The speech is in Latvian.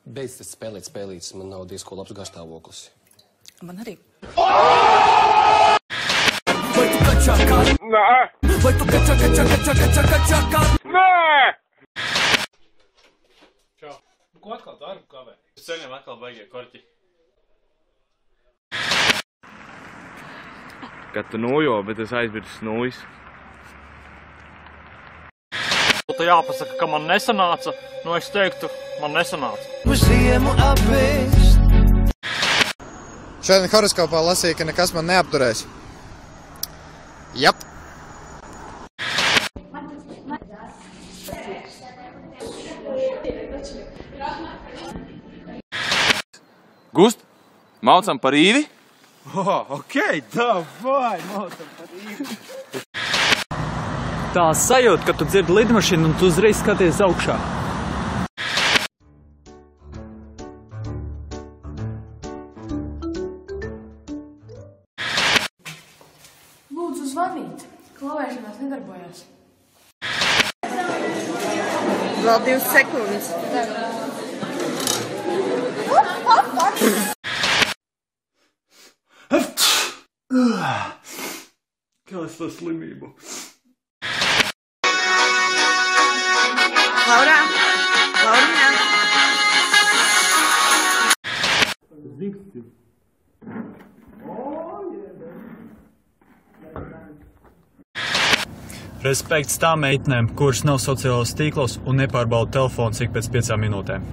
Beidz spēlēt spēlītes, man nav diezko labs garstāvoklis. Man arī. Vai tu kačakā? Nē! Vai tu kačakā? Nē! Čau. Ko atkal darbu kavē? Es ceļam atkal baigie korķi. Kad tu nojo, bet es aizmirsu snūjas. Tu jāpasaka, ka man nesanāca, es teiktu, man nesanāca. Uz ziemu apēst. Šodien horoskopā lasīja, ka nekas man neapturēs. Jap. Gust, maucam par īvi? Okei, davai, maucam par īvi. Tā sajūta, ka tu dzirdi lidmašīnu un tu uzreiz skaties augšā. Lūdzu zvanīt. Klavēšanās nedarbojās. Vēl 2 sekundes. Kā es to slimību? Laurā? Lauriņā? Respekts tām meitnēm, kuras nav sociālos tīklos un nepārbauda telefonu cik pēc 5 minūtēm.